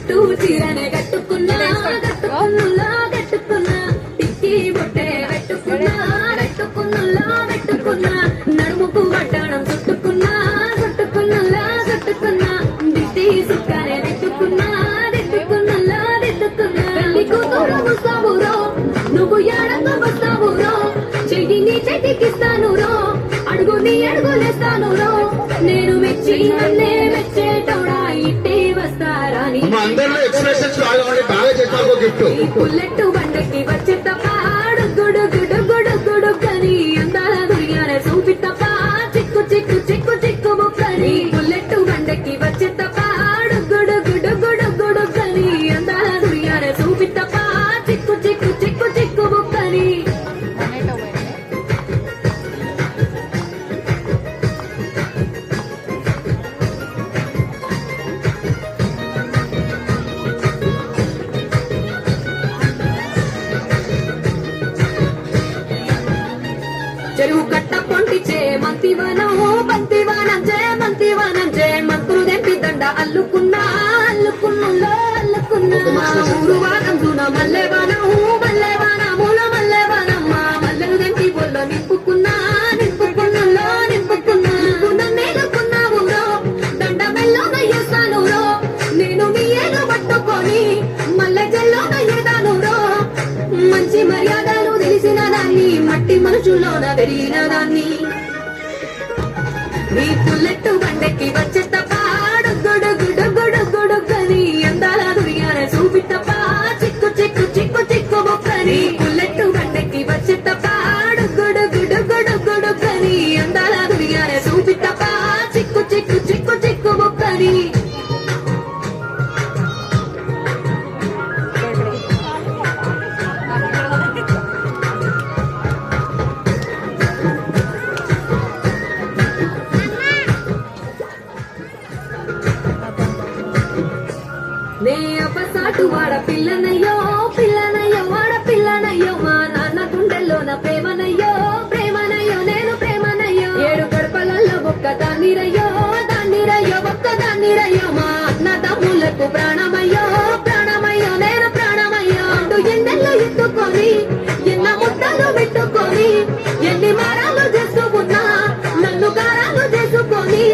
పట్టు చీరనే కట్టుకున్నా కట్టుకున్నులా కట్టుకున్నా టిక్కి బొట్టే పెట్టుకున్నా పెట్టుకున్నులా పెట్టుకున్నా నడుముకు వడ్డాణం చుట్టుకున్నా చుట్టుకున్నులా చుట్టుకున్నా దిష్టి సుక్కనే దిట్టుకున్నా దిట్టుకున్నులా దిట్టుకున్నా పెళ్లి కూతురు వస్తావురో నువ్వు ఏడంగా వస్తావురో చెయ్యి నీ చెయ్యికిస్తాను రో అడుగు నీ అడుగులేస్తాను రో నేను మెచ్చి నన్నే మెచ్చేటోడా ఇట్టే వస్తారా అందరిలో ఎక్స్ప్రెషన్స్ బాగా చెప్పాలి గిఫ్ట్ బుల్లెట్ బండకి వచ్చే తప్ప గుడు గుడు గుడు గుడు కని అందాల దుర్యానే చూపి తప్ప చిక్కు చిక్కు చిక్కు చిక్కు బుక్కని బుల్లెట్ బండకి వచ్చే తప్ప గుడు గుడు గుడు గుడు కని అందాల దుర్యానే చూపి తప్ప చిక్కు చిక్కు చిక్కు చిక్కు బుక్కని చెరువు కట్ట పొంటిచే మంతివనం బంతివానం మంతివానం మంతులు దెంపి దండ అల్లుకున్నా అల్లుకున్నులో అల్లుకున్నా ఊరు వానం దూన మల్లెవానం మల్లెవానముల మల్లెవానమ్మ మల్లెలు దెంపి బొల్లో నింపుకున్నా నింపుకున్నులో నింపుకున్నా నన్నేలుకున్నావు రో దండ మెల్లోన వేస్తాను రో నేను నీ ఏలు పట్టుకొని మల్లె జల్లోన ఏదాను రో మంచి మర్యాదలు తెలిసిన దాన్ని మట్టి మనుషులోన పెరిగిన దాన్ని నీ బుల్లెట్ బండకి వచ్చే తప్ప గుడు గుడు గుడు గుడు కని అందాల దుర్యాన చూపి తప్ప చిక్కు చిక్కు చిక్కు చిక్కు బొక్కని బుల్లెట్ బండకి వచ్చే తప్ప గుడు గుడు గుడు గుడు కని అందాల దుర్యాన చూపి తప్ప చిక్కు చిక్కు చిక్కు చిక్కు బొక్కని నే అప్పసాటు వాడ పిల్లనయ్యో పిల్లనయ్యో వాడ పిల్లనయ్యో మా నాన్న గుండెల్లోన ప్రేమనయ్యో ప్రేమనయ్యో నేను ప్రేమనయ్యో ఏడు గడపలలో ఒక్క దాన్నిరయ్యో దాన్నిరయ్యో ఒక్క దాన్నిరయ్యో మా అన్న తమ్ములకు ప్రాణమయ్యో ప్రాణమయ్యో నేను ప్రాణమయ్యో అంటూ ఎన్నెల్లో ఎత్తుకొని ఎన్న ముద్దలు పెట్టుకొని ఎన్ని మారాలు చేస్తూ ఉన్నా నన్ను గారాలు చేసుకొని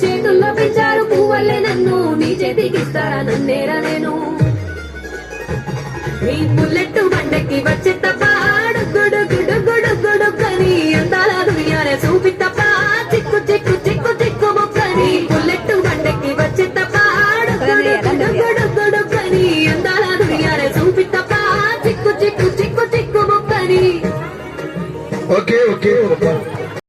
చేతుల్లో పెంచారు పువ్వల్లే నన్ను నీ చేతికిస్తారా నన్నేరా నేను నీ బుల్లెట్ బండకి వచ్చే తప్ప గుడు గుడు గుడు గుడు కని అందాల దుర్యానే చూపి తప్ప చిక్కు చిక్కు చిక్కు చిక్కు బొక్కని బుల్లెట్ బండకి వచ్చే తప్ప గుడు గుడు గుడు గుడు కని అందాల దుర్యానే చూపి తప్ప చిక్కు చిక్కు చిక్కు చిక్కు బొక్కని ఓకే ఓకే